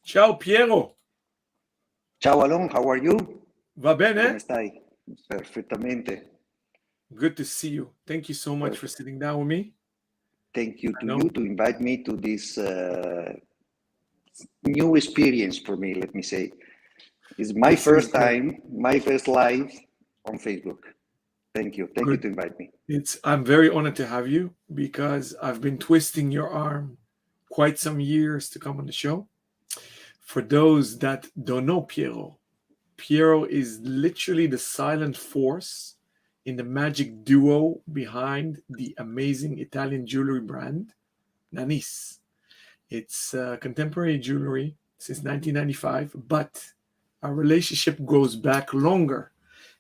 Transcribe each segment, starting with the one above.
Ciao Piero, Ciao Alon, how are you? va Come bene? stai? Perfettamente. Good to see you. Thank you so much for Perfect. sitting down with me. Thank you I to know you to invite me to this new experience for me, let me say. It's my this first is time, my first live on Facebook. Thank you. Thank you good. to invite me. I'm very honored to have you because I've been twisting your arm quite some years to come on the show. For those that don't know Piero, Piero is literally the silent force in the magic duo behind the amazing Italian jewelry brand, NANIS. It's contemporary jewelry since 1995, but our relationship goes back longer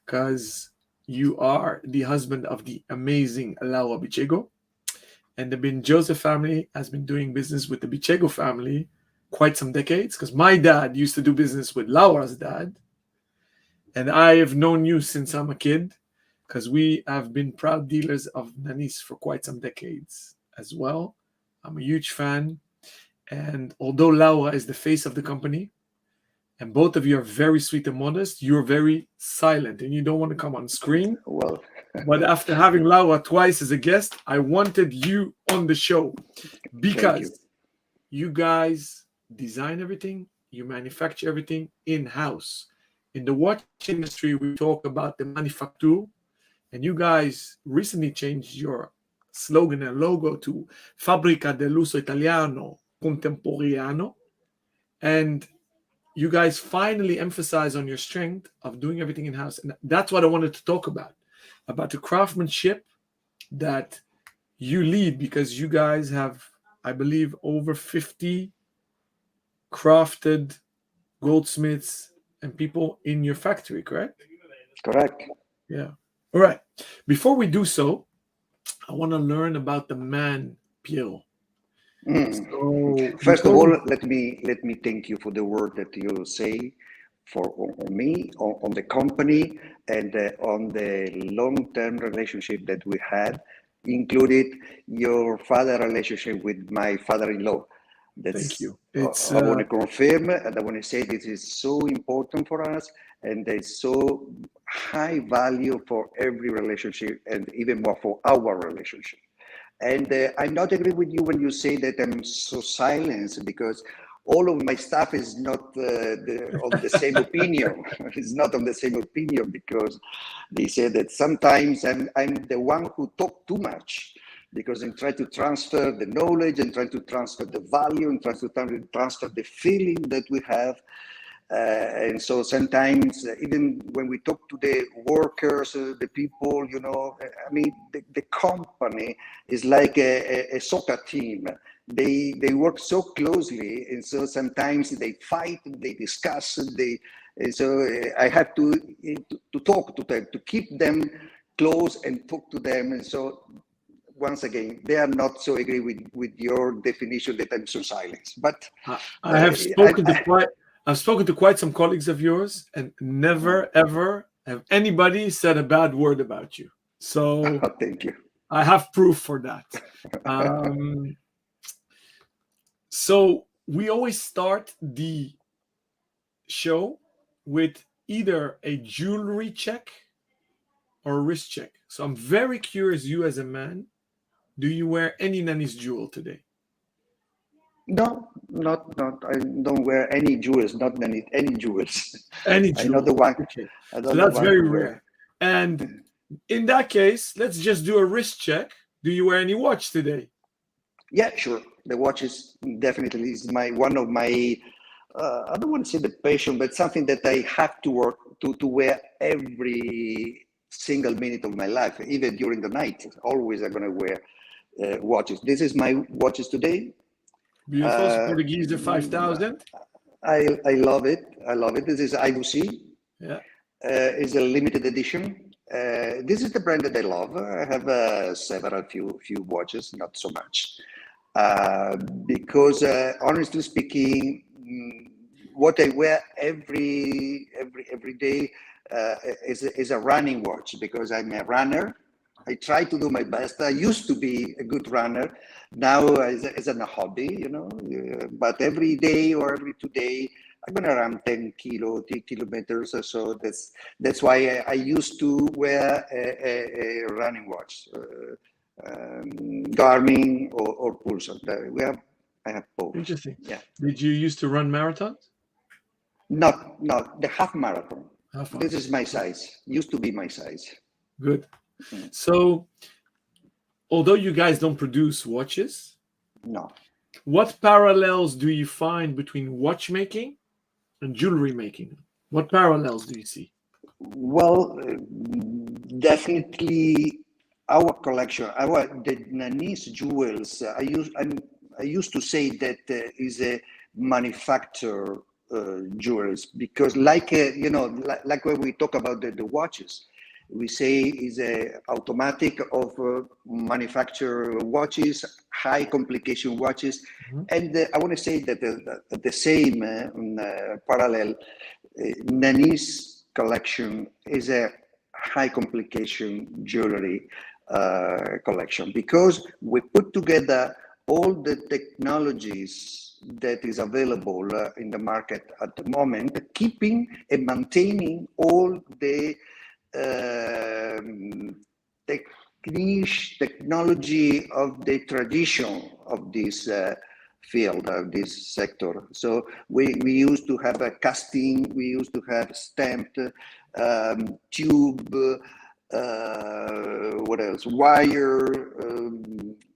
because you are the husband of the amazing Laura Bicego, and the Bin Joseph family has been doing business with the Bicego family quite some decades because my dad used to do business with Laura's dad, and I have known you since I'm a kid because we have been proud dealers of Nanis for quite some decades as well. I'm a huge fan. And although Laura is the face of the company, and both of you are very sweet and modest, you're very silent and you don't want to come on screen. Well, But after having Laura twice as a guest, I wanted you on the show thank you. because you guys design everything, you manufacture everything in-house. In the watch industry, we talk about the manufacture, and you guys recently changed your slogan and logo to Fabbrica dell'uso italiano contemporaneo. And you guys finally emphasize on your strength of doing everything in-house. And that's what I wanted to talk about the craftsmanship that you lead, because you guys have, I believe, over 50 crafted goldsmiths and people in your factory, correct? Correct. Yeah. All right. Before we do so, I want to learn about the man, Piero. So you First of told all, me, let me thank you for the word that you say for on me, on the company, and on the long-term relationship that we had, included your father relationship with my father-in-law. thank That's you. It's I want to confirm, and I want to say this is so important for us, and there's so high value for every relationship, and even more for our relationship. And I'm not agree with you when you say that I'm so silenced, because all of my staff is not on the same opinion. It's not on the same opinion, because they say that sometimes I'm the one who talk too much, because I'm trying to transfer the knowledge and trying to transfer the value and trying to transfer the feeling that we have. And so sometimes, even when we talk to the workers, the people, I mean, the company is like a soccer team. They work so closely, and so sometimes they fight, they discuss, and so I have to talk to them, to keep them close and talk to them. And so once again, they are not so agree with your definition that I'm so silent. But I have spoken to I I've spoken to quite some colleagues of yours, and never ever have anybody said a bad word about you. So thank you. I have proof for that. Um, so we always start the show with either a jewelry check or a wrist check. So I'm very curious, you as a man, do you wear any NANIS jewel today? No, not. I don't wear any jewels. Not any jewels. Any I'm not the jewel. one. Okay. I'm So not the that's one very who wear. rare. And in that case, let's just do a wrist check. Do you wear any watch today? Yeah, sure. The watch is definitely is my one of my. I don't want to say the passion, but something that I have to work to wear every single minute of my life, even during the night. Always, I'm gonna wear watches. This is my watches today. Beautiful. So Uh, Portuguese 5000. I love it. I love it. This is I2C. Yeah. Is a limited edition. This is the brand that I love. I have several few watches, not so much, because honestly speaking, what I wear every day is a running watch, because I'm a runner. I try to do my best. I used to be a good runner. Now as a hobby, but every day or every 2 days, I'm gonna run 10 kilometers or so. That's why I used to wear a running watch, Garmin or Pulsar. I have both. Interesting. Yeah. Did you used to run marathons? Not the half marathon. Half This marathon. is my size. Used to be my size. Good. So, although you guys don't produce watches, No. what parallels do you find between watchmaking and jewelry making? What parallels do you see? Well, definitely our collection, the NANIS Jewels. I used to say that is a manufacturer jewels, because like when we talk about the watches, we say is a automatic of manufacture watches, high complication watches. And I want to say that the same parallel, NANIS collection is a high complication jewelry collection, because we put together all the technologies that is available in the market at the moment, keeping and maintaining all the technology of the tradition of this field, of this sector. So we used to have a casting, we used to have stamped tube, what else? Wire,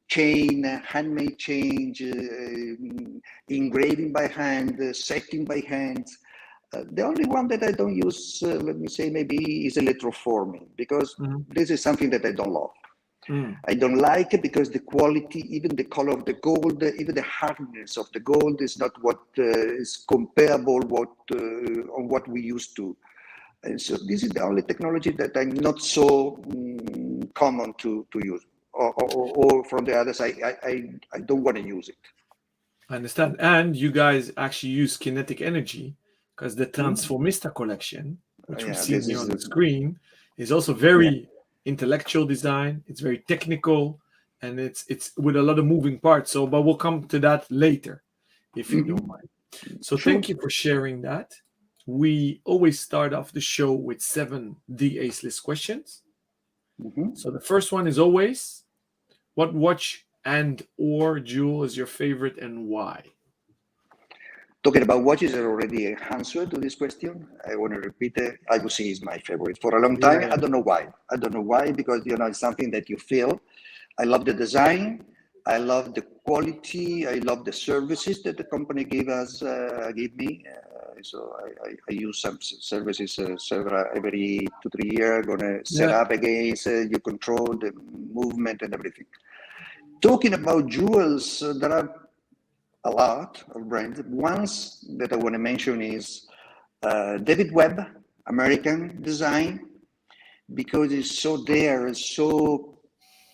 chain, handmade chain, engraving by hand, setting by hand. The only one that I don't use, let me say, maybe is electroforming, because this is something that I don't love. I don't like it because the quality, even the color of the gold, even the hardness of the gold is not what is comparable on what we used to. And so this is the only technology that I'm not so common to use. Or from the other side, I don't want to use it. I understand. And you guys actually use kinetic energy, because the Transformista collection, which we see here on the screen, is also very intellectual design. It's very technical, and it's with a lot of moving parts. So, but we'll come to that later, if you don't mind. So thank you for sharing that. We always start off the show with 7 Ace list questions. So the first one is always, what watch and or jewel is your favorite and why? Talking about watches, I already answered to this question. I want to repeat it. I would say it's my favorite for a long time. I don't know why. I don't know why, because it's something that you feel. I love the design. I love the quality. I love the services that the company gave me. So I use some services every 2-3 years. Gonna set up again. You control the movement and everything. Talking about jewels, there are a lot of brands. Ones that I want to mention is David Webb, American design, because it's so there, it's so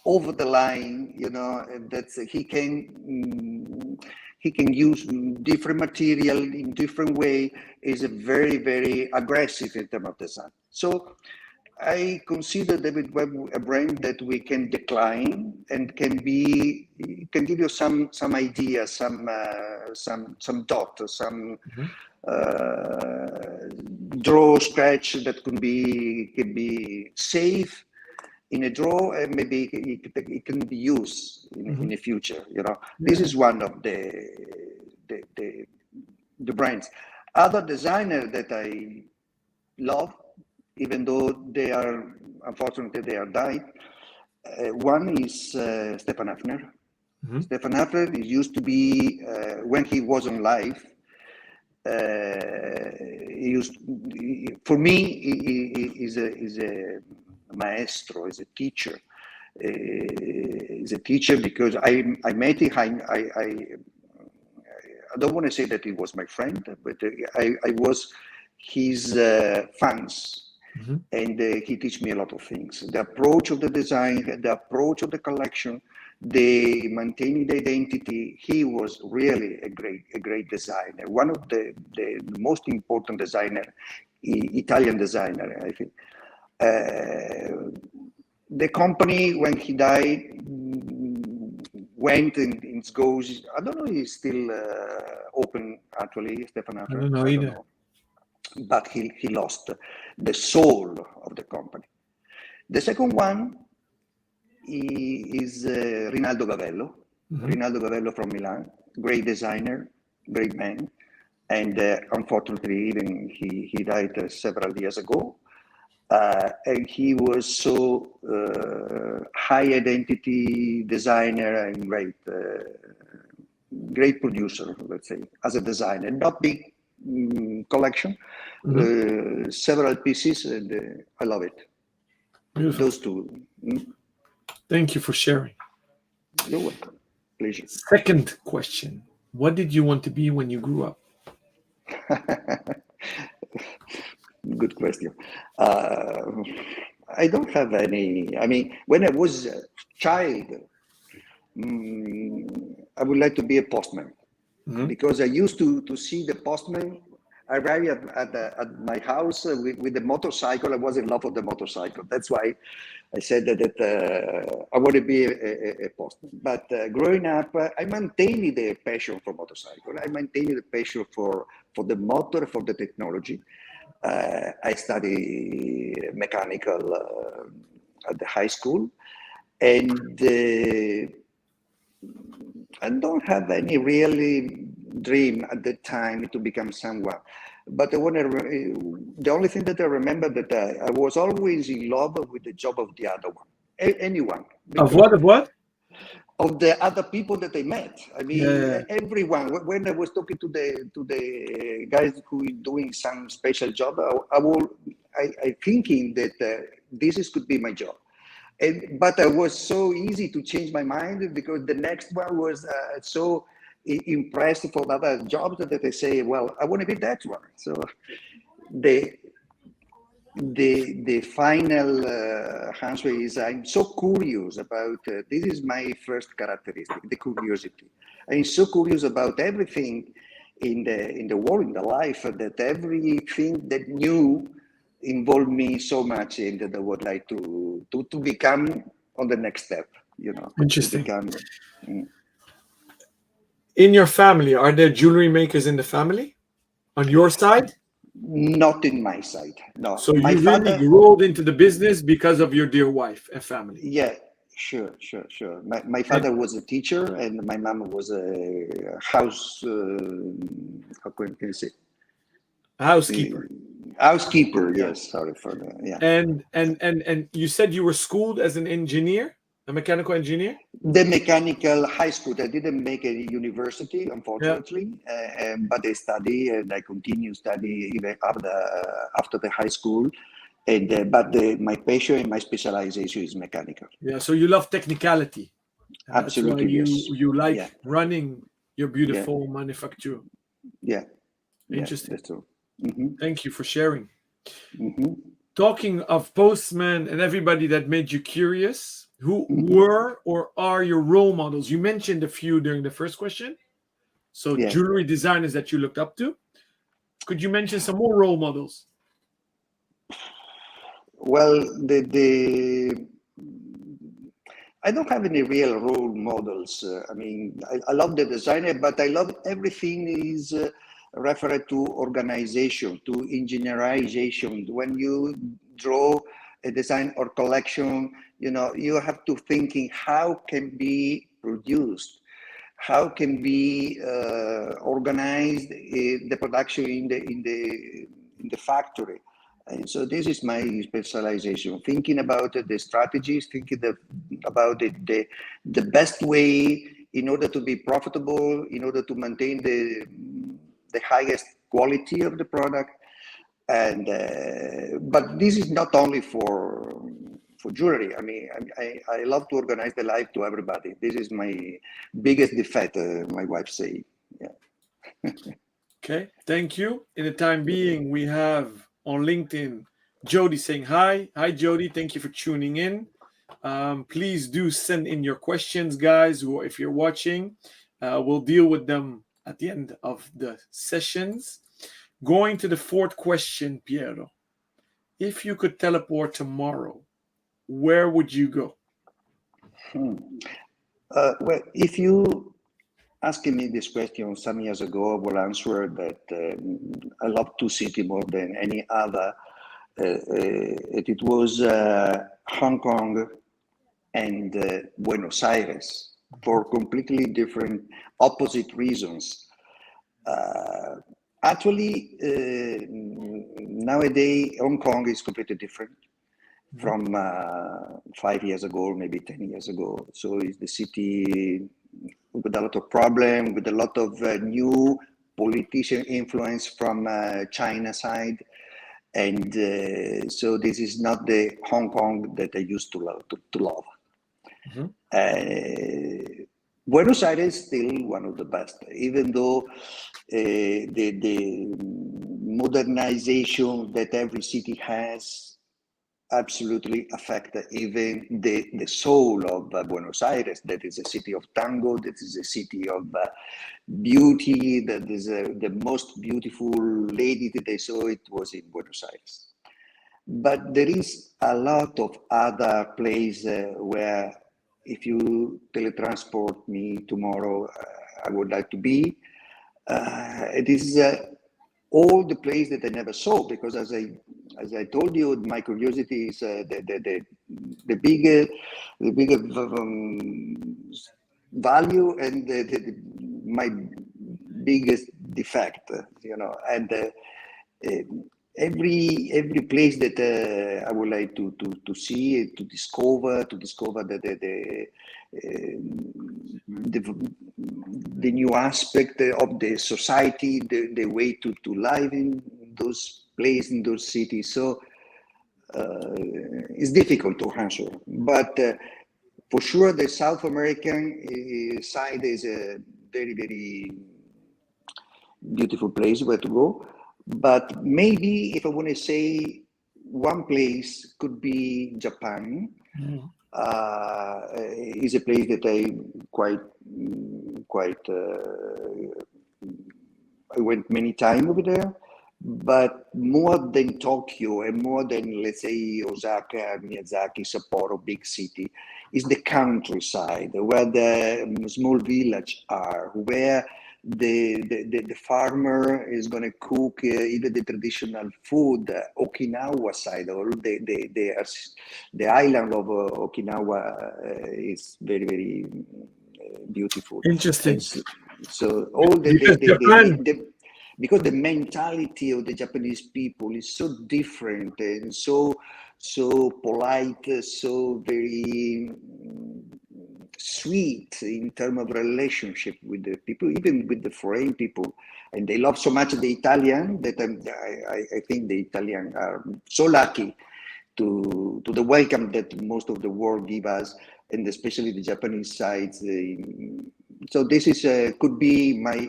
over the line, that he can use different material in different way. Is a very, very aggressive in terms of design. So I consider David Webb a brand that we can decline and can give you some ideas, some dot, some draw scratch that can be safe in a drawer, and maybe it can be used in the future. This is one of the brands. Other designer that I love, even though unfortunately they are died. One is Stefan Hafner. Stefan Hafner used to be, when he was on live, for me, is a maestro, is a teacher. Is a teacher because I met him. I don't want to say that he was my friend, but I was his fans. And he teach me a lot of things. The approach of the design, the approach of the collection, the maintaining the identity. He was really a great designer. One of the most important designer, Italian designer, I think. The company, when he died, went and it goes. I don't know if it's still open actually, Stefan. I don't know I don't either. know. But he lost the soul of the company. The second one is Rinaldo Gavello. Rinaldo Gavello from Milan, great designer, great man. And unfortunately, even he died several years ago. And he was so high identity designer and great producer, let's say, as a designer. Not big collection, several pieces, and I love it. Beautiful. Those two. Thank you for sharing. You're welcome. Pleasure. Second question. What did you want to be when you grew up? Good question. I don't have any. I mean, when I was a child, I would like to be a postman because I used to see the postman arrive at my house with the motorcycle. I was in love with the motorcycle. That's why I said that I want to be a postman. But growing up, I maintained the passion for motorcycle. I maintained the passion for the motor, for the technology. I studied mechanical at the high school, and I don't have any really dream at the time to become someone. But the only thing that I remember that I was always in love with the job of the other one, anyone. Of what? Of what? Of the other people that I met. I mean, everyone. When I was talking to the guys who are doing some special job, I thinking that this could be my job. But I was so easy to change my mind because the next one was so impressed for other jobs that I say, well, I want to be that one. So the final answer is I'm so curious about this is my first characteristic, the curiosity. I'm so curious about everything in the world, in the life, that everything that new involved me so much in that I would like to become on the next step, you know. Interesting. Become, in your family, are there jewelry makers in the family? On your side? Not in my side, no. So My you father really rolled into the business because of your dear wife and family. Yeah, sure. My father was a teacher, and my mom was a house. How can you say? Housekeeper. Housekeeper. Yes, sorry for that. Yeah. And you said you were schooled as an engineer, a mechanical engineer. The mechanical high school. I didn't make a university, unfortunately, but I study and I continue study even after the high school. And but my passion and my specialization is mechanical. Yeah, so you love technicality. And Absolutely, that's why yes. you like running your beautiful manufacture. Yeah. Interesting. That's true. Thank you for sharing. Talking of postmen and everybody that made you curious, who were or are your role models? You mentioned a few during the first question. So jewelry designers that you looked up to. Could you mention some more role models? Well, I don't have any real role models. I mean, I love the designer, but I love everything is referred to organization, to engineerization. When you draw a design or collection, you know, you have to thinking how can be produced, how can be organized the production in the factory. And so this is my specialization, thinking about the strategies, thinking about the best way in order to be profitable, in order to maintain the highest quality of the product. And but this is not only for jewelry. I mean, I love to organize the life to everybody. This is my biggest defect, my wife say. Yeah. Okay, thank you. In the time being, we have on LinkedIn Jody saying hi. Hi, Jody. Thank you for tuning in. Please do send in your questions, guys. Or if you're watching, we'll deal with them at the end of the sessions. Going to the fourth question, Piero. If you could teleport tomorrow where would you go? Well, if you asking me this question some years ago, I will answer that I love two cities more than any other. It was Hong Kong and Buenos Aires for completely different, opposite reasons. Actually, nowadays, Hong Kong is completely different from 5 years ago, maybe 10 years ago. So it's the city with a lot of problem, with a lot of new politician influence from China side. And so this is not the Hong Kong that I used to love. Buenos Aires is still one of the best, even though the modernization that every city has absolutely affect even the soul of Buenos Aires. That is a city of tango, that is a city of beauty, that is the most beautiful lady that I saw, it was in Buenos Aires. But there is a lot of other places where if you teletransport me tomorrow, I would like to be. It is all the places that I never saw, because as I told you, my curiosity is the bigger value and my biggest defect, you know. And every place that I would like to see, to discover the new aspect of the society, the way to live in those places, in those cities. So it's difficult to answer, but for sure the South American side is a very, very beautiful place where to go. But maybe if I want to say one place, could be Japan. Is a place that I I went many times over there, but more than Tokyo and more than, let's say, Osaka, Miyazaki, Sapporo, big city, is the countryside where the small village are, where the farmer is going to cook either the traditional food, Okinawa side, or the island of Okinawa is very, very beautiful. Interesting. So all because the mentality of the Japanese people is so different and so polite, so very sweet in terms of relationship with the people, even with the foreign people. And they love so much the Italian that I think the Italian are so lucky to the welcome that most of the world give us, and especially the Japanese sides. So this is could be my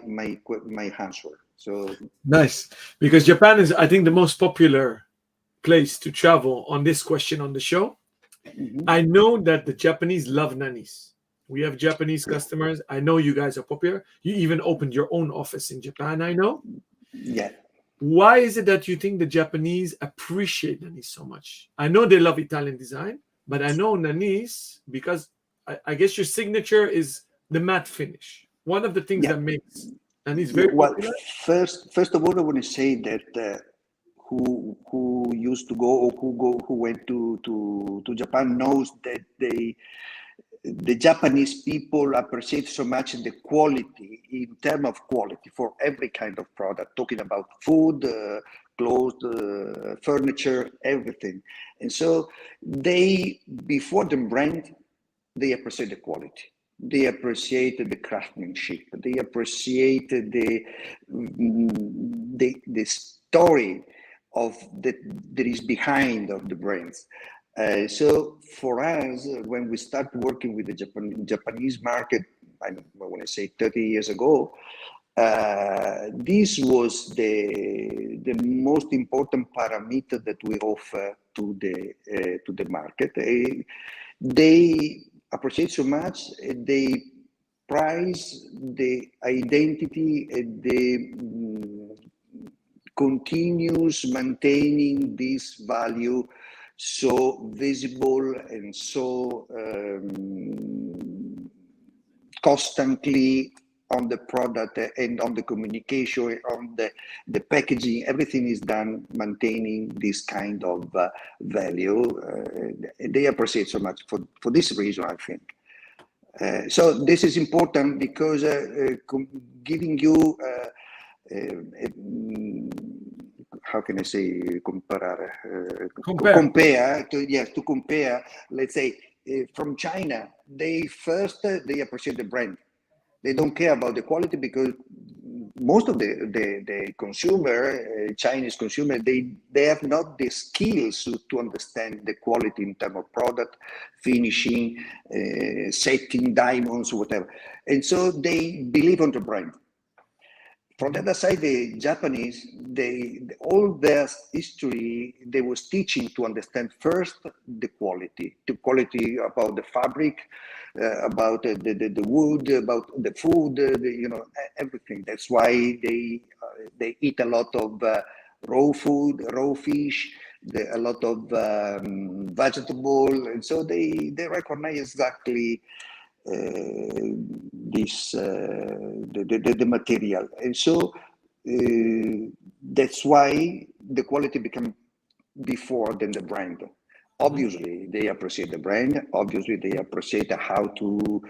answer. So nice, because Japan is, I think, the most popular place to travel on this question on the show. I know that the Japanese love nanis. We have Japanese customers. I know you guys are popular. You even opened your own office in Japan, I know. Yeah. Why is it that you think the Japanese appreciate nanis so much? I know they love Italian design, but I know nanis because I guess your signature is the matte finish. One of the things that makes nanis very popular. First of all, I want to say that who used to go or who went to Japan knows that the Japanese people appreciate so much the quality, in terms of quality, for every kind of product, talking about food, clothes, furniture, everything. And so they, before the brand, they appreciate the quality. They appreciate the craftsmanship. They appreciate the story of that is behind of the brands. So for us, when we start working with the Japanese market, I want to say 30 years ago, this was the most important parameter that we offer to the market. They appreciate so much. They price the identity, the continuous maintaining this value so visible and so constantly on the product and on the communication, on the packaging. Everything is done maintaining this kind of value. They appreciate so much for this reason, I think. So this is important because giving you how can I say compare to compare, let's say from China, they appreciate the brand. They don't care about the quality because most of the consumer, Chinese consumer, they have not the skills to understand the quality in terms of product, finishing, setting, diamonds, whatever. And so they believe on the brand. From the other side, the Japanese, all their history, they was teaching to understand first the quality about the fabric, about the wood, about the food, everything. That's why they eat a lot of raw food, raw fish, a lot of vegetable, and so they recognize exactly this the material, and so that's why the quality become before than the brand. Obviously, they appreciate the brand. Obviously, they appreciate how to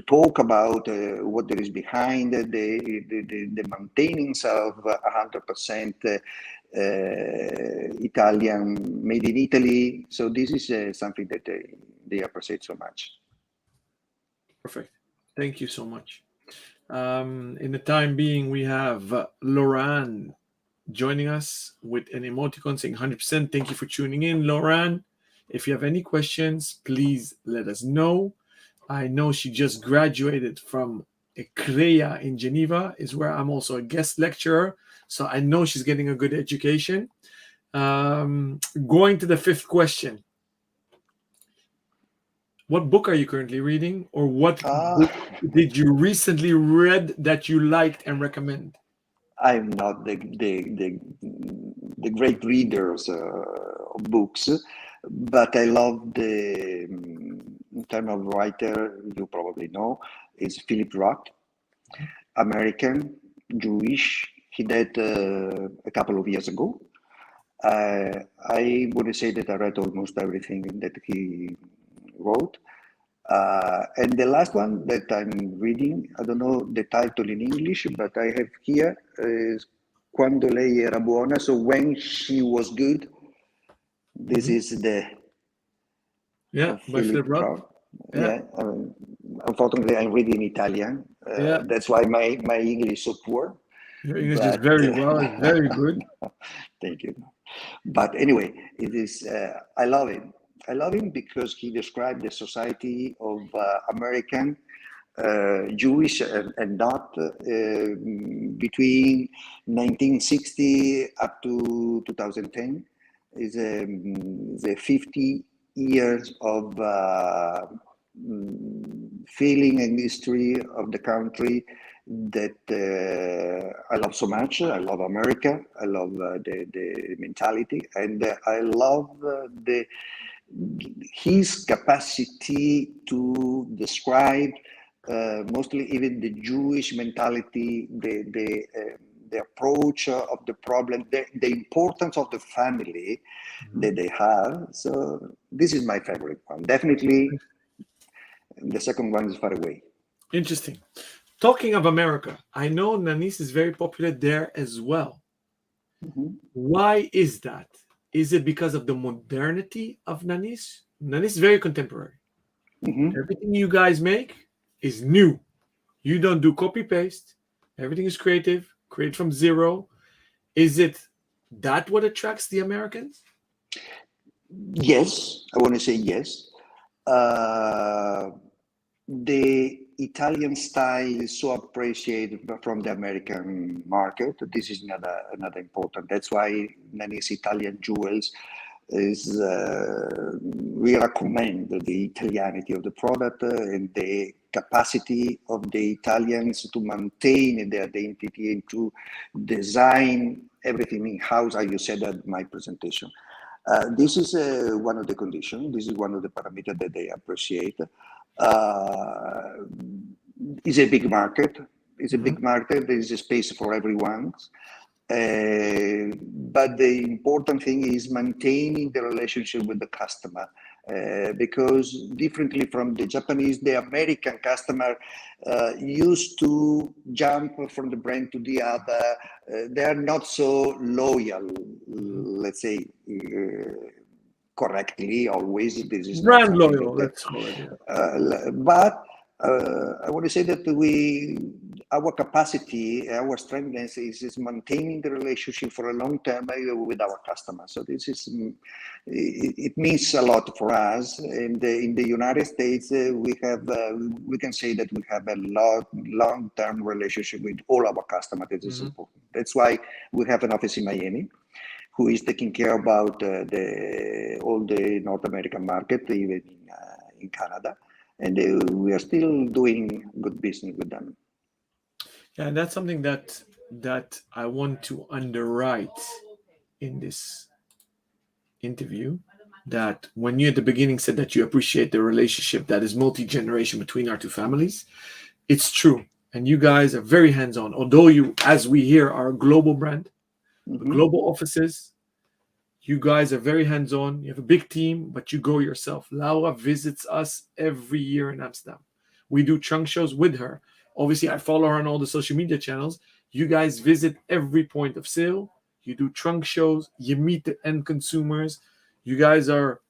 talk about what there is behind the maintenance of 100% Italian, made in Italy. So this is something that they appreciate so much. Perfect. Thank you so much. In the time being, we have Lauren joining us with an emoticon saying 100%. Thank you for tuning in, Lauren. If you have any questions, please let us know. I know she just graduated from CREA in Geneva, is where I'm also a guest lecturer. So I know she's getting a good education. Going to the fifth question. What book are you currently reading, or what book did you recently read that you liked and recommend? I'm not the great readers of books, but I love in terms of writer, you probably know, is Philip Roth, American, Jewish. He died a couple of years ago. I would say that I read almost everything that he wrote. And the last one that I'm reading, I don't know the title in English, but I have here is Quando lei era buona, so when she was good. This is the by Philip Roth. Unfortunately, I'm reading Italian. That's why my English is so poor. Your English is very well, very good. Thank you. But anyway, it is. I love him. I love him because he described the society of American, Jewish and not, between 1960 up to 2010. Is the 50 years of feeling and history of the country that I love so much. I love America. I love the mentality, and I love his capacity to describe mostly even the Jewish mentality, the approach of the problem, the importance of the family that they have. So this is my favorite one. Definitely, the second one is far away. Interesting. Talking of America, I know NANIS is very popular there as well. Why is that? Is it because of the modernity of NANIS? NANIS is very contemporary. Everything you guys make is new. You don't do copy-paste. Everything is creative, create from zero. Is it that what attracts the Americans? Yes, I want to say yes. The Italian style is so appreciated from the American market. This is another important. That's why NANIS Italian Jewels is we recommend the Italianity of the product and the capacity of the Italians to maintain their identity and to design everything in house. As you said at my presentation. This is one of the conditions. This is one of the parameters that they appreciate. It's a big market. It's a big market. There is a space for everyone. But the important thing is maintaining the relationship with the customer, because differently from the Japanese, the American customer used to jump from the brand to the other. They are not so loyal, let's say, correctly always. This is not Brand something loyal, that, let's call it. Yeah. but I want to say that our capacity, our strength is maintaining the relationship for a long term with our customers. So this is, it means a lot for us. And in the United States, we can say that we have a long-term relationship with all our customers. This is important. That's why we have an office in Miami, who is taking care about all the North American market, even in Canada. And we are still doing good business with them. Yeah, and that's something that I want to underwrite in this interview. That when you at the beginning said that you appreciate the relationship that is multi-generation between our two families, it's true. And you guys are very hands-on. Although you, as we hear, are a global brand, global offices, you guys are very hands-on. You have a big team, but you go yourself. Laura visits us every year in Amsterdam. We do trunk shows with her. Obviously, I follow her on all the social media channels. You guys visit every point of sale. You do trunk shows. You meet the end consumers. You guys are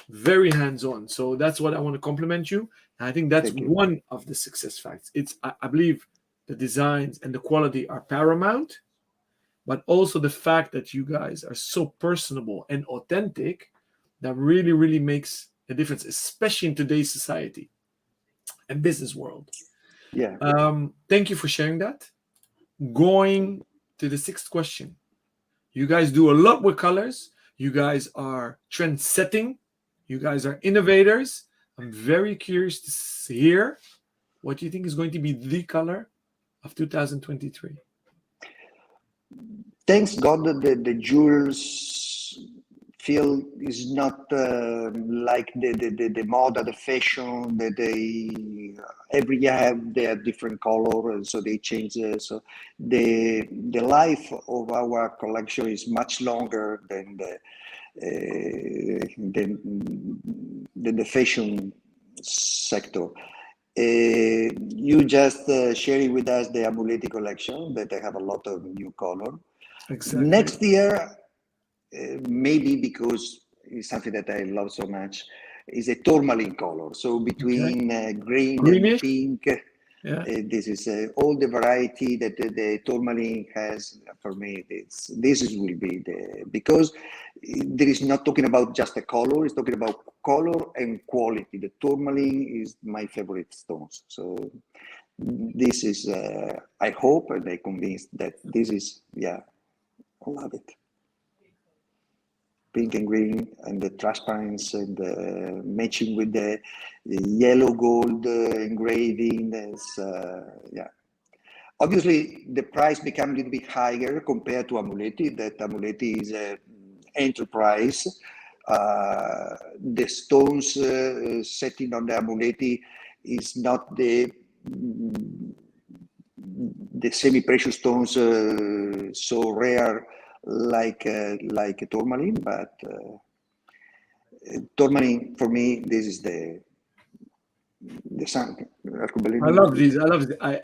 very hands-on. So that's what I want to compliment you. And I think that's one of the success facts. I believe the designs and the quality are paramount, but also the fact that you guys are so personable and authentic that really, really makes a difference, especially in today's society and business world. Yeah. Thank you for sharing that. Going to the sixth question. You guys do a lot with colors. You guys are trend setting. You guys are innovators. I'm very curious to hear what you think is going to be the color of 2023. Thanks God that the jewels field is not like the moda, the fashion that they every year have their different color, and so they change. So the life of our collection is much longer than the fashion sector. You just sharing with us the Amuleti collection that they have a lot of new color. Exactly. Next year, maybe because it's something that I love so much, is a tourmaline color. So between green Greenish? and pink, this is all the variety that the tourmaline has. For me, this will be because there is not talking about just the color, it's talking about color and quality. The tourmaline is my favorite stones. So this is, I hope and I'm convinced that this is, I love it. Pink and green and the transparency and the matching with the yellow gold engraving. Obviously, the price becomes a little bit higher compared to Amuleti. That Amuleti is an enterprise. The stones setting on the Amuleti is not the semi-precious stones so rare like tourmaline, but tourmaline for me, this is the sun. I love these. I love these. I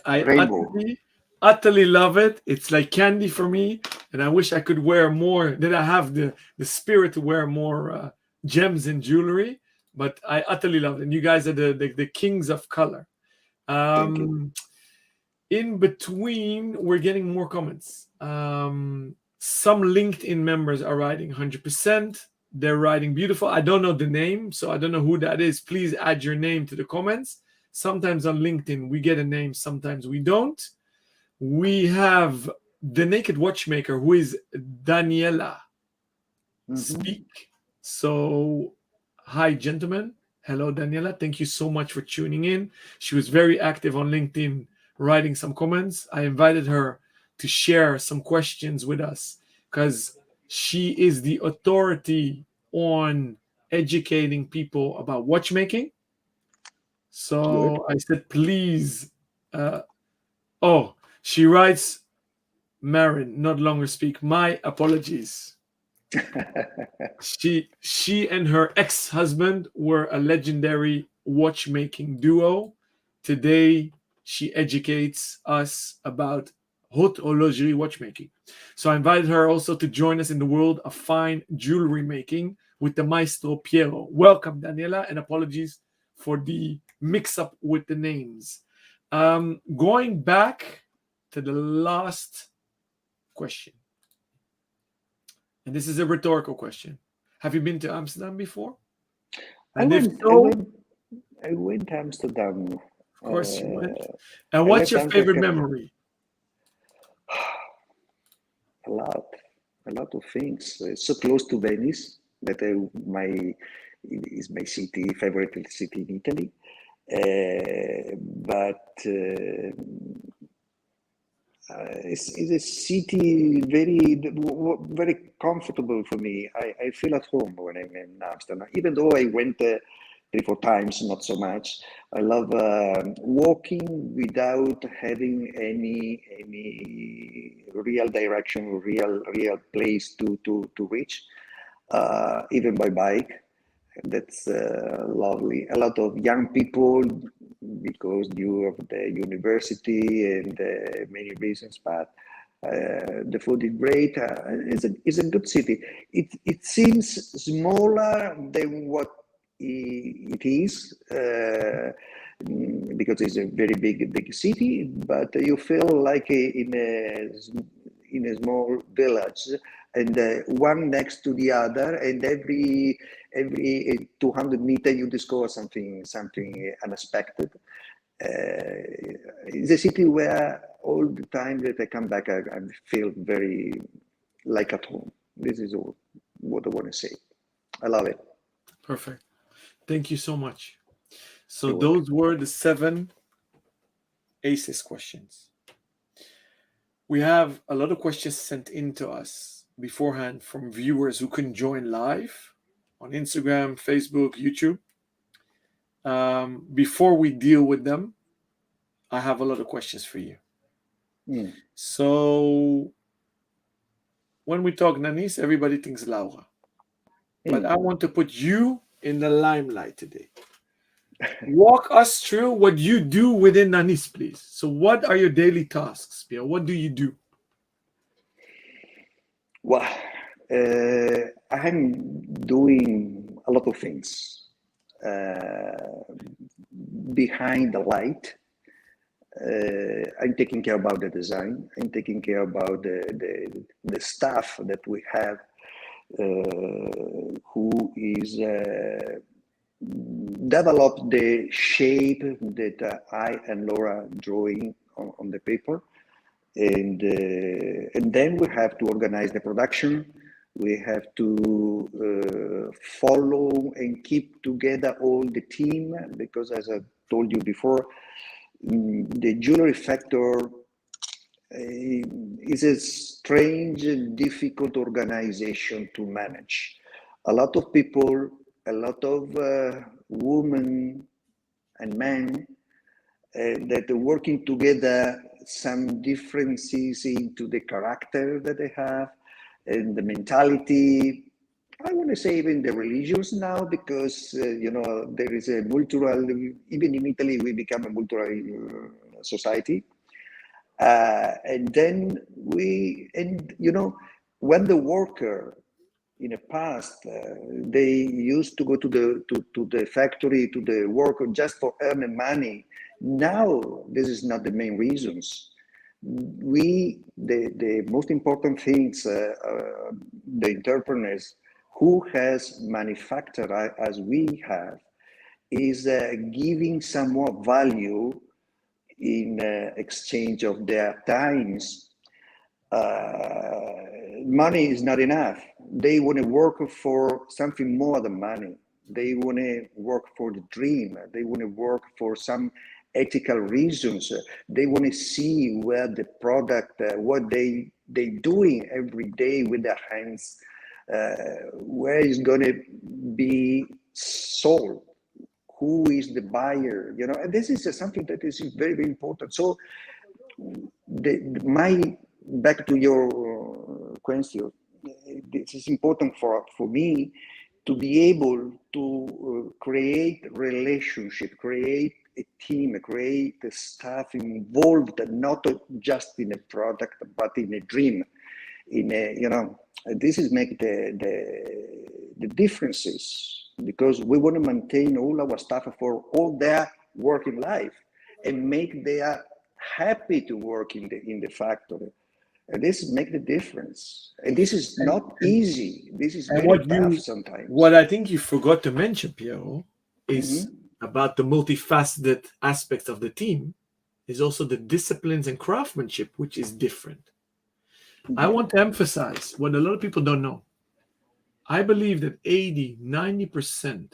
utterly love it. It's like candy for me, and I wish I could wear more. That I have the spirit to wear more gems and jewelry. But I utterly love it. And you guys are the kings of color. Thank you. In between, we're getting more comments. Some LinkedIn members are writing 100%. They're writing beautiful. I don't know the name, so I don't know who that is. Please add your name to the comments. Sometimes on LinkedIn, we get a name. Sometimes we don't. We have the Naked Watchmaker, who is Daniela. Speak. So, hi, gentlemen. Hello, Daniela. Thank you so much for tuning in. She was very active on LinkedIn, writing some comments. I invited her to share some questions with us because she is the authority on educating people about watchmaking. Good. So I said, please. Oh, she writes, Marin, not longer speak. My apologies. She and her ex-husband were a legendary watchmaking duo. Today, she educates us about haute horlogerie watchmaking. So I invited her also to join us in the world of fine jewelry making with the maestro Piero. Welcome, Daniela, and apologies for the mix-up with the names. Going back to the last question, and this is a rhetorical question. Have you been to Amsterdam before? I And if went, I so, went, I went to Amsterdam. of course you went. Uh, And I what's went to your favorite Amsterdam memory? a lot of things. It's so close to Venice that is my city, favorite city in Italy. But it's a city very comfortable for me. I feel at home when I'm in Amsterdam, even though I went 3, 4 times, not so much. I love walking without having any real direction, real place to reach, even by bike. That's lovely. A lot of young people because due of the university and many reasons, but the food is great. It's a good city. It seems smaller than what it is because it's a very big city, but you feel like in a small village, and one next to the other, and every 200 meters you discover something unexpected. It's a city where all the time that I come back, I feel very like at home. This is all what I want to say. I love it. Perfect. Thank you so much. So You're welcome. those were the 7 ACES questions. We have a lot of questions sent in to us beforehand from viewers who can join live on Instagram, Facebook, YouTube. Before we deal with them, I have a lot of questions for you. Mm. So when we talk Nanis, everybody thinks Laura. But I want to put you in the limelight today. Walk us through what you do within Nanis, please. So what are your daily tasks, Pierre? What do you do? Well, I'm doing a lot of things behind the light. I'm taking care about the design. I'm taking care about the staff that we have, who is develop the shape that I and Laura drawing on the paper. And then we have to organize the production. We have to follow and keep together all the team, because as I told you before, the jewelry factor is a strange and difficult organization to manage. A lot of people, a lot of women and men that are working together, some differences into the character that they have and the mentality. I want to say even the religions now, because there is a multicultural. Even in Italy, we become a multicultural society, and then when the worker in the past, they used to go to the factory, to the work just for earning money. Now, this is not the main reasons. The most important things, the entrepreneurs who has manufactured as we have, is giving some more value in exchange of their times. Money is not enough. They want to work for something more than money. They want to work for the dream. They want to work for some ethical reasons. They want to see where the product, what they doing every day with their hands, where is going to be sold, who is the buyer, and this is something that is very, very important. So back to your question, this is important for me to be able to create relationship, create a team, create a staff involved, not just in a product, but in a dream. This is make the differences, because we want to maintain all our staff for all their working life and make them happy to work in the factory. And this make the difference. And this is not easy. This is very tough sometimes. What I think you forgot to mention, Piero, is about the multifaceted aspects of the team, is also the disciplines and craftsmanship, which is different. I want to emphasize what a lot of people don't know. I believe that 80-90%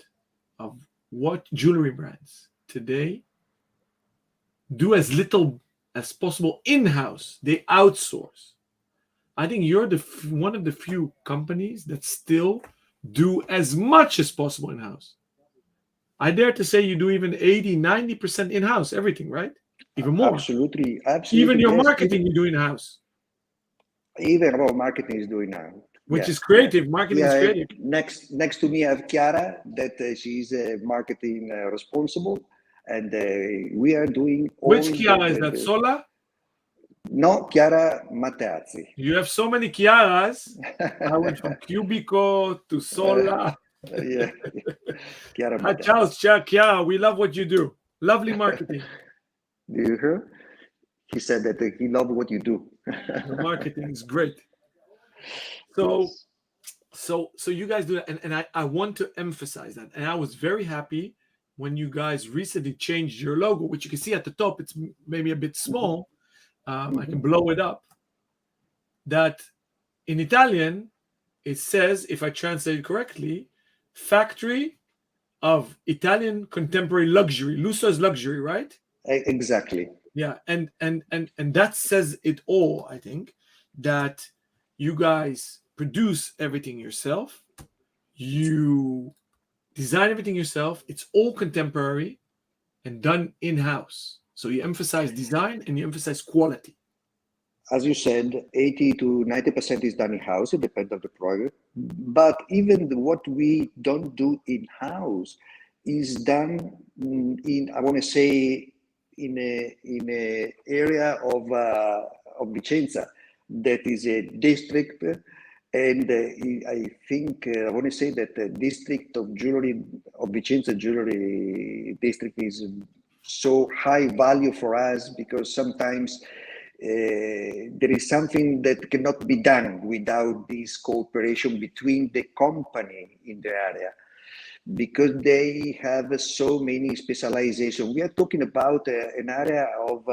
of what jewelry brands today do as little as possible in-house, they outsource. I think you're one of the few companies that still do as much as possible in-house. I dare to say you do even 80-90% in-house, everything, right? Even more. Absolutely. Even your marketing you do in-house. Even our marketing is doing now. Which is creative. Marketing is creative. Next to me, I have Chiara, that she's marketing responsible. And we are doing all. Which Chiara is that? Sola? No, Chiara Mateazzi. You have so many Chiaras. I went from Cubico to Sola. Yeah. Chiara Ciao, Chiara. We love what you do. Lovely marketing. Do you hear? He said that he loves what you do. The marketing is great. So you guys do that. And I want to emphasize that. And I was very happy when you guys recently changed your logo, which you can see at the top, it's maybe a bit small. I can blow it up. That in Italian, it says, if I translate it correctly, Factory of Italian Contemporary Luxury. Lusso is luxury, right? Exactly. Yeah, and that says it all, I think, that you guys produce everything yourself. You design everything yourself. It's all contemporary and done in-house. So you emphasize design and you emphasize quality. As you said, 80 to 90% is done in-house. It depends on the project. But even what we don't do in-house is done in, I want to say, in a area of Vicenza that is a district. And I think, I want to say that the district of jewelry, of Vicenza jewelry district is so high value for us, because sometimes there is something that cannot be done without this cooperation between the company in the area, because they have so many specialization. We are talking about an area of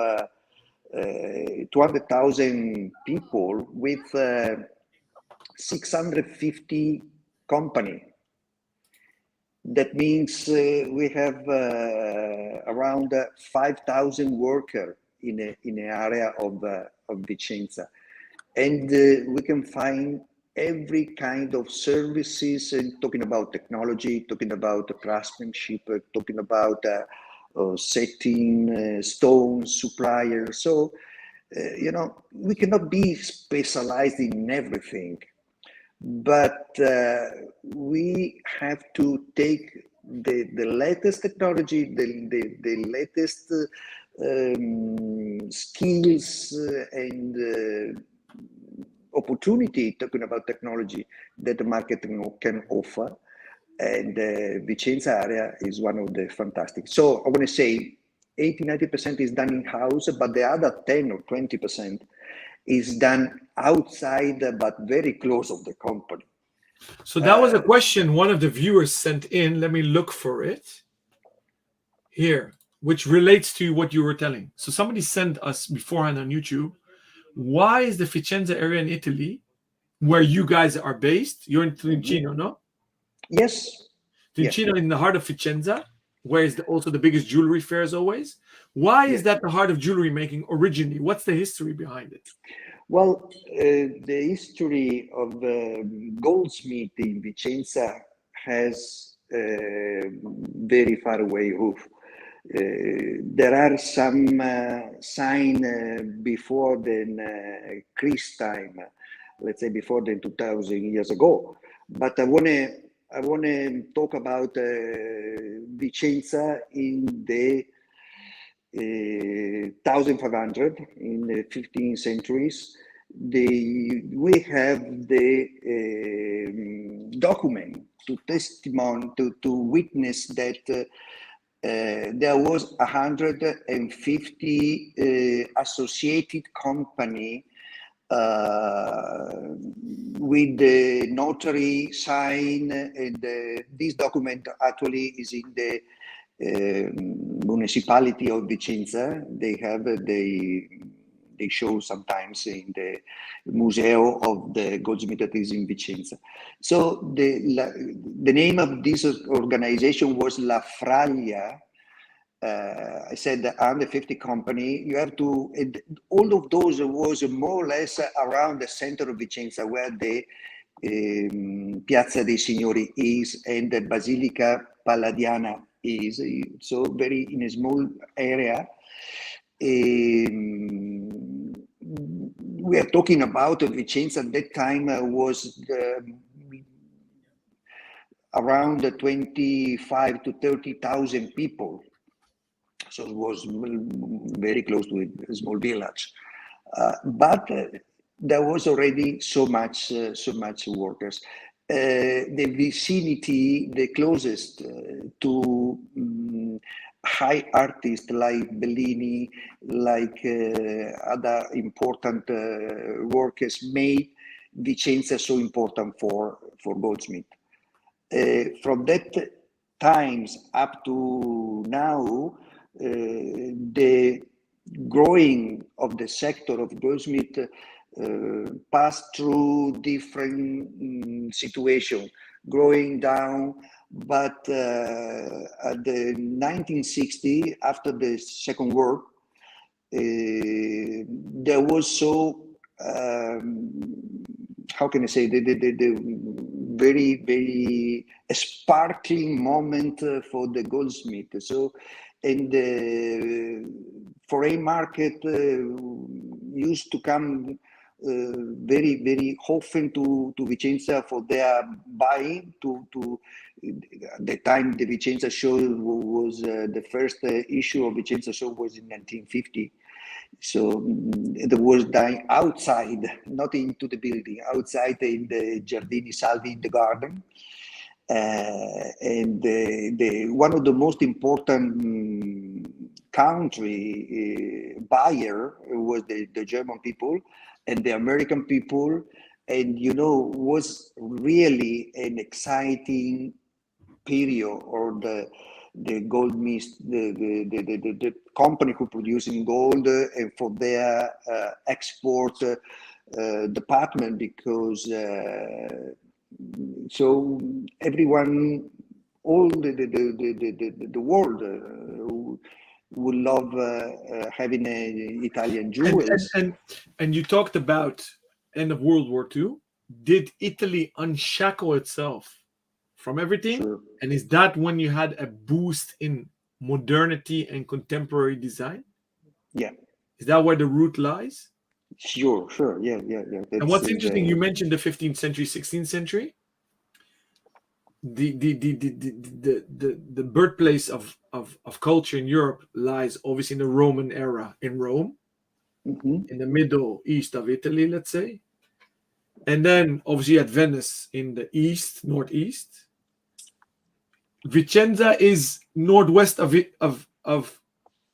200,000 people with 650 company. That means we have around 5,000 workers in an area of Vicenza, and we can find every kind of services, and talking about technology, talking about craftsmanship, talking about setting stones, suppliers. So we cannot be specialized in everything. But we have to take the latest technology, the latest skills and opportunity, talking about technology, that the market can offer. And Vicenza area is one of the fantastic. So I want to say 80-90% is done in-house, but the other 10 or 20% is done outside, but very close of the company. So that was a question one of the viewers sent in. Let me look for it here, which relates to what you were telling. So somebody sent us beforehand on YouTube, why is the Vicenza area in Italy, where you guys are based, you're in Trentino, no? Yes. Trentino in the heart of Vicenza, where is also the biggest jewelry fair as always. Why is that the heart of jewelry making originally? What's the history behind it? Well, the history of goldsmith in Vicenza has very far away roof. There are some sign before the Chris time, let's say before the 2000 years ago. But I wanna talk about Vicenza in the 1500 in the 15th centuries. We have the document to testimony to witness that there was 150 associated company with the notary sign, and this document actually is in the municipality of Vicenza. They show sometimes in the Museo of the Goldsmith that is in Vicenza. So the name of this organization was La Fraglia. I said the 150 company. You have to, all of those was more or less around the center of Vicenza, where the Piazza dei Signori is and the Basilica Palladiana is. So very in a small area. We are talking about Vicenza at that time was around 25 to 30,000 people. So it was very close to a small village, but there was already so much workers. The vicinity, the closest to high artists like Bellini, like other important workers, made Vicenza so important for goldsmith. From that times up to now, the growing of the sector of goldsmith passed through different situations, growing down. But at the 1960, after the Second War, there was so how can I say the very sparkling moment for the goldsmith. So, and the foreign market used to come very often to Vicenza for their buying. To the time the Vicenza show was the first issue of Vicenza show was in 1950. So it was dying outside, not into the building, outside in the Giardini Salvi in the garden. And one of the most important country buyer was the German people and the American people. And, you know, was really an exciting period, or the gold mist, the company who producing gold and for their export department, because so everyone, all the world would love having Italian jewels. And you talked about end of World War II. Did Italy unshackle itself from everything? Sure. And is that when you had a boost in modernity and contemporary design? Yeah. Is that where the root lies? Sure. Yeah. And what's interesting, you mentioned the 15th century, 16th century. The birthplace of culture in Europe lies obviously in the Roman era in Rome, in the Middle East of Italy, let's say. And then obviously at Venice in the east, northeast. Vicenza is northwest of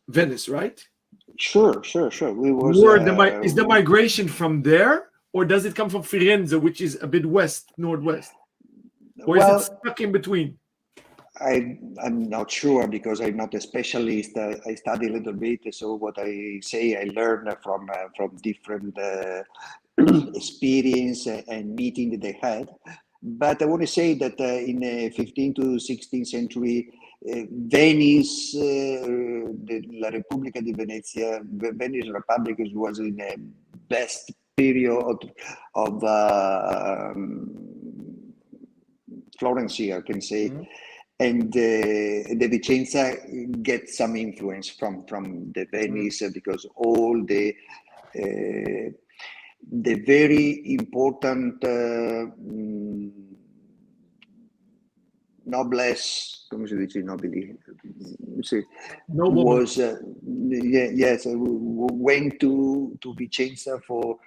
Venice, right? Sure. We was is the migration from there, or does it come from Firenze, which is a bit northwest? Or is it stuck in between? I'm not sure, because I'm not a specialist. I study a little bit, so what I say I learn from different experience and meeting that they had. But I want to say that in the 15th to 16th century, Venice, La Repubblica di Venezia, Venice Republic was in the best period of Florence here, I can say. Mm-hmm. And the Vicenza gets some influence from the Venice, because all the very important noblesse, come si dice nobili? Was yes, went to Vicenza for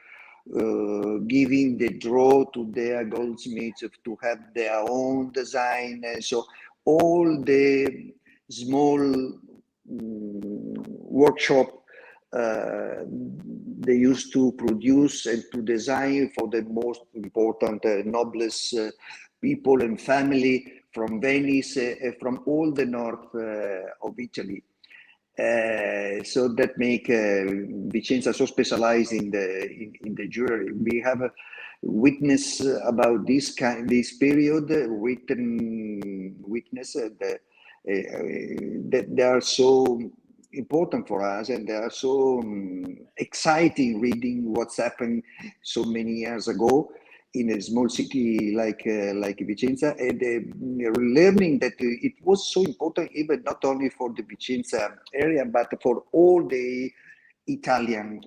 giving the draw to their goldsmiths to have their own design, and so all the small workshop they used to produce and to design for the most important noblest people and family from Venice, from all the north of Italy. So that make Vicenza so specialized in the jewelry. We have a witness about this period, written witness that they are so important for us, and they are so exciting reading what's happened so many years ago in a small city like Vicenza, and learning that it was so important, even not only for the Vicenza area, but for all the Italian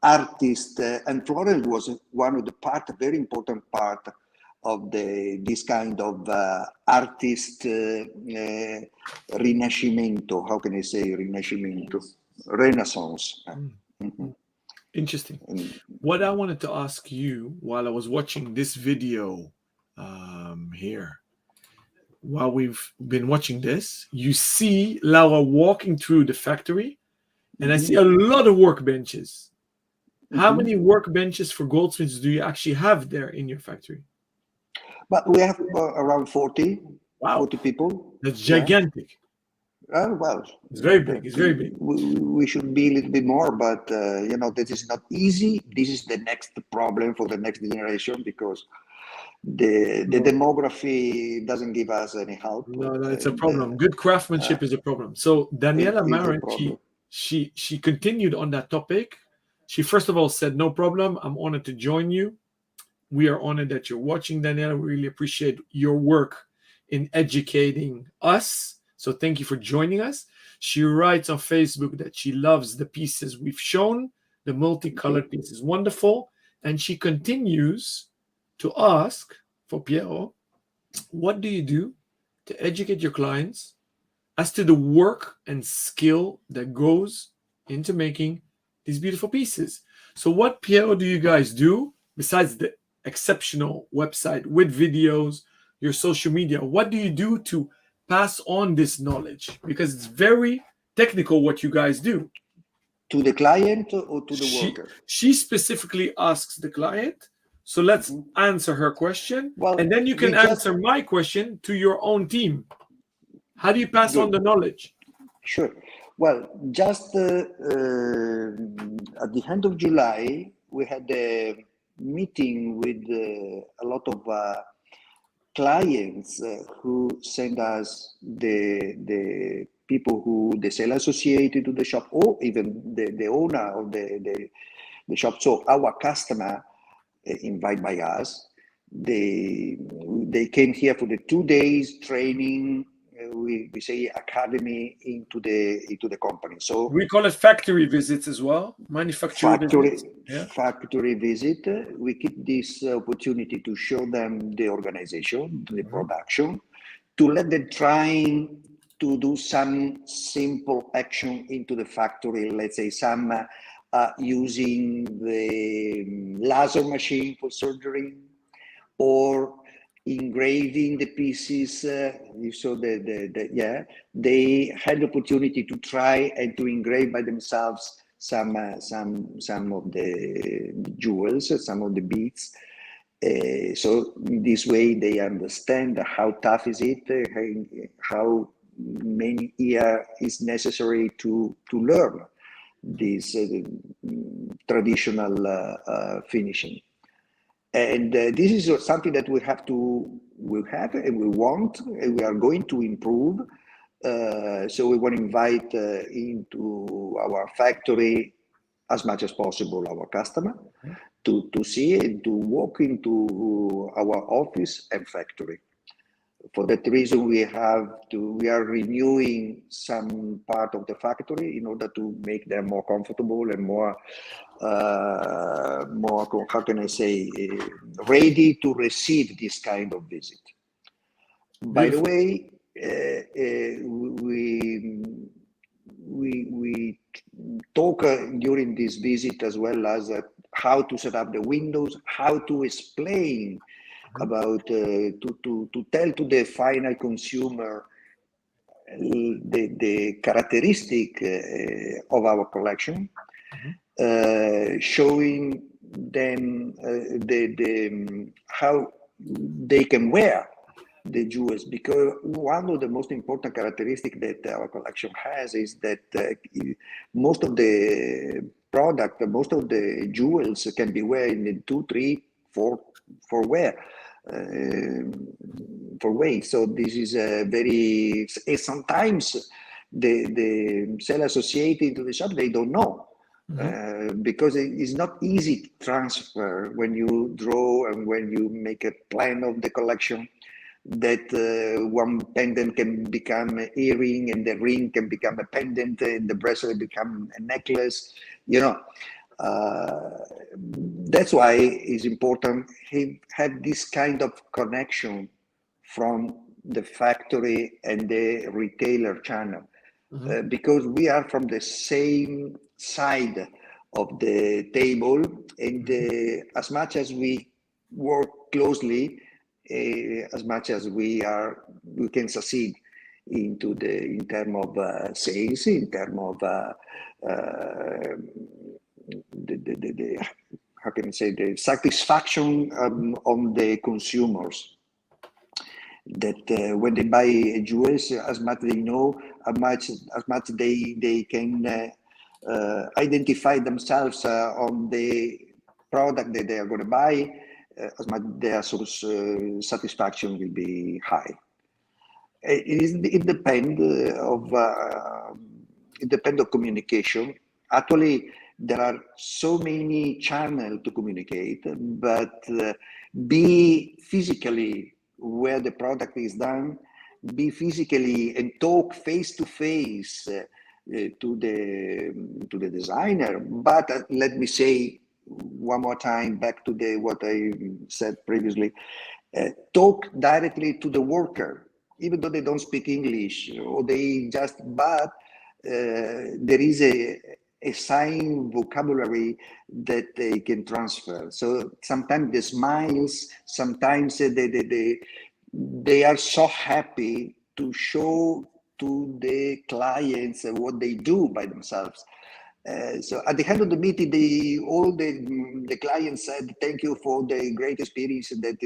artists. And Florence was one of the very important part of this kind of artist rinascimento. How can I say rinascimento? Renaissance. Mm-hmm. Interesting. What I wanted to ask you while I was watching this video here, while we've been watching this, you see Laura walking through the factory, and I see a lot of workbenches. How many workbenches for goldsmiths do you actually have there in your factory? But we have around 40, wow. 40 people. That's gigantic. Well, it's very big. It's very big. We should be a little bit more, but you know, this is not easy. This is the next problem for the next generation, because the demography doesn't give us any help. No, it's a problem. Good craftsmanship is a problem. So Daniela Maran, she continued on that topic. She first of all said, "No problem. I'm honored to join you. We are honored that you're watching, Daniela. We really appreciate your work in educating us. So thank you for joining us." She writes on Facebook that she loves the pieces we've shown. The multicolored piece is wonderful. And she continues to ask for Piero, what do you do to educate your clients as to the work and skill that goes into making these beautiful pieces? So what, Piero, do you guys do besides the exceptional website with videos, your social media? What do you do to pass on this knowledge? Because it's very technical what you guys do. To the client or to the worker? She specifically asks the client. So let's answer her question. Well, and then you can answer my question to your own team. How do you pass on the knowledge? Sure. Well, just at the end of July, we had a meeting with a lot of clients who send us the people who the seller associated to the shop, or even the owner of the shop. So our customer invited by us, they came here for the 2 days training. We say academy into the company. So we call it factory visits as well. Factory visit. We keep this opportunity to show them the organization, the production, to let them try to do some simple action into the factory. Let's say some using the laser machine for surgery, or engraving the pieces. So they had the opportunity to try and to engrave by themselves some of the jewels, some of the beads. So this way they understand how tough is it, how many years is necessary to learn this traditional finishing. And this is something that we have and we want, and we are going to improve. So we want to invite into our factory as much as possible our customer to see and to walk into our office and factory. For that reason, we are renewing some part of the factory in order to make them more comfortable and more, how can I say, ready to receive this kind of visit. By the way, we talk during this visit as well as how to set up the windows, how to explain about to tell to the final consumer the characteristic of our collection, showing them how they can wear the jewels, because one of the most important characteristics that our collection has is that most of the product, most of the jewels can be worn in 2, 3, 4 wear. For weight. So this is a very, sometimes the seller associated to the shop, they don't know, because it is not easy to transfer when you draw and when you make a plan of the collection, that one pendant can become an earring and the ring can become a pendant and the bracelet become a necklace, you know. That's why it's important to have this kind of connection from the factory and the retailer channel, because we are from the same side of the table, and as much as we work closely, as much as we can succeed in terms of sales, in terms of how can I say, the satisfaction on the consumers, that when they buy jewels, as much they know, as much they can identify themselves on the product that they are going to buy, as much their satisfaction will be high. It depends of communication. Actually, there are so many channels to communicate, but be physically where the product is done, be physically and talk face to face to the designer. But let me say one more time, back to what I said previously, talk directly to the worker, even though they don't speak English, or they just, but there is a sign vocabulary that they can transfer. So sometimes the smiles, sometimes they are so happy to show to the clients what they do by themselves. So at the end of the meeting, all the clients said, "Thank you for the great experience that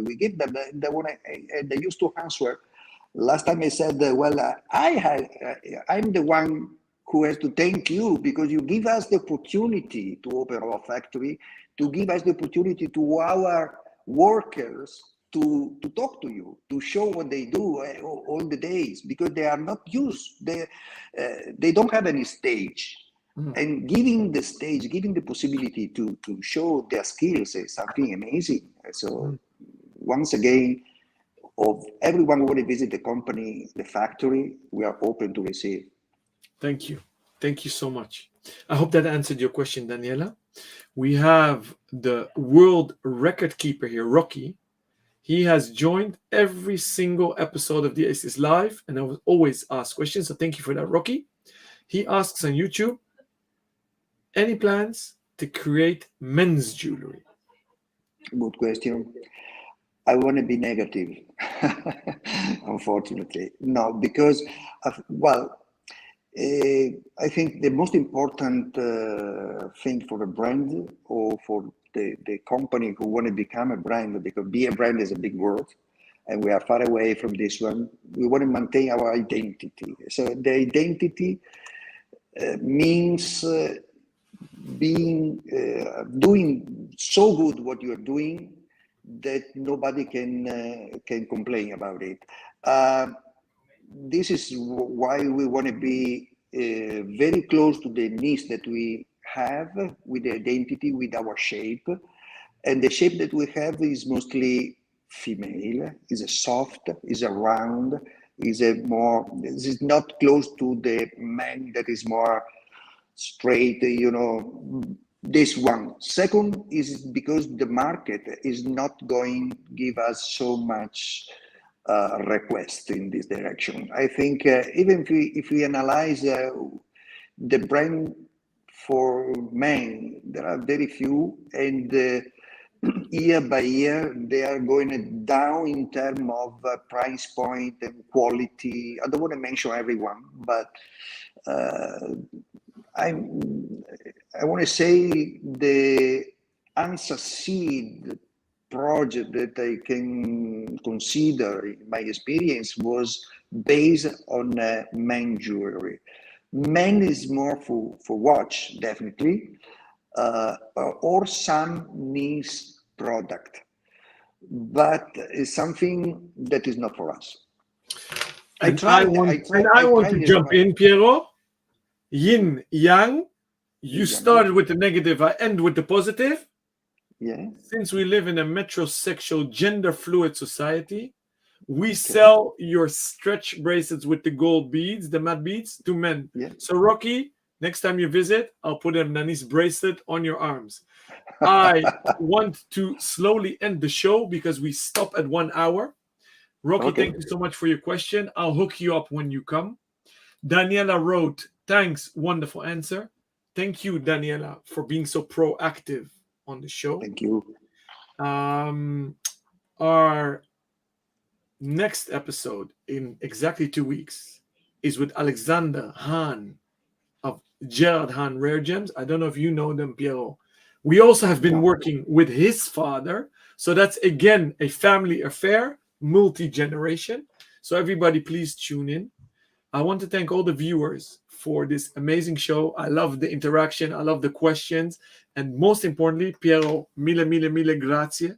we give them." They used to answer. Last time I said, "Well, I'm the one who has to thank you, because you give us the opportunity to open our factory, to give us the opportunity to our workers to talk to you, to show what they do all the days, because they are not used. They don't have any stage." And giving the stage, giving the possibility to show their skills is something amazing. So once again, of everyone who want to visit the company, the factory, we are open to receive. Thank you. Thank you so much. I hope that answered your question, Daniela. We have the world record keeper here, Rocky. He has joined every single episode of the Aces Live, and I will always ask questions. So thank you for that, Rocky. He asks on YouTube, any plans to create men's jewelry? Good question. I want to be negative, unfortunately. No, because, I think the most important thing for a brand, or for the company who want to become a brand, because be a brand is a big word, and we are far away from this one. We want to maintain our identity. So the identity means doing so good what you are doing that nobody can complain about it. This is why we want to be very close to the needs that we have with the identity, with our shape. And the shape that we have is mostly female, is a soft, is a round, is a more, this is not close to the man that is more straight, you know, this one. Second is because the market is not going to give us so much request in this direction. I think even if we analyze the brand for men, there are very few, and year by year they are going down in terms of price point and quality. I don't want to mention everyone, but I want to say the unsucceeded project that I can consider in my experience was based on men jewelry. Men is more for watch, definitely, or some niche product, but it's something that is not for us. I want to jump in, Piero. Yin, yang. You started with the negative, I end with the positive. Yeah. Since we live in a metrosexual, gender fluid society, we sell your stretch bracelets with the gold beads, the matte beads, to men. Yeah. So, Rocky, next time you visit, I'll put a NANIS bracelet on your arms. I want to slowly end the show because we stop at 1 hour. Rocky, thank you so much for your question. I'll hook you up when you come. Daniela wrote, thanks, wonderful answer. Thank you, Daniela, for being so proactive on the show. Thank you. Our next episode in exactly 2 weeks is with Alexander Hahn of Gerard Hahn Rare Gems. I don't know if you know them, Piero. We also have been working with his father. So that's, again, a family affair, multi-generation. So everybody, please tune in. I want to thank all the viewers for this amazing show. I love the interaction. I love the questions. And most importantly, Piero, mille grazie.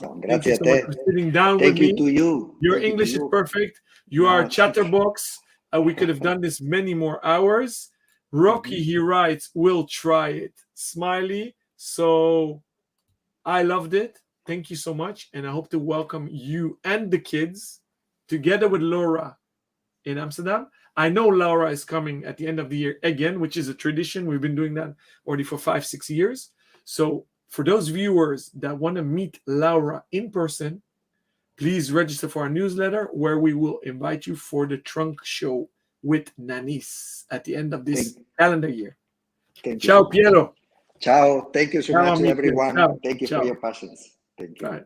Thank you so much for sitting down with me. Thank you to you. Your English is perfect. You are a chatterbox. We could have done this many more hours. Rocky, he writes, we'll try it. Smiley. So I loved it. Thank you so much. And I hope to welcome you and the kids together with Laura in Amsterdam. I know Laura is coming at the end of the year again, which is a tradition. We've been doing that already for 5-6 years. So for those viewers that want to meet Laura in person, please register for our newsletter where we will invite you for the trunk show with NANIS at the end of this calendar year. Ciao, Piero. Ciao. Thank you so much, everyone. Ciao. Thank you for your patience. Thank you. Right.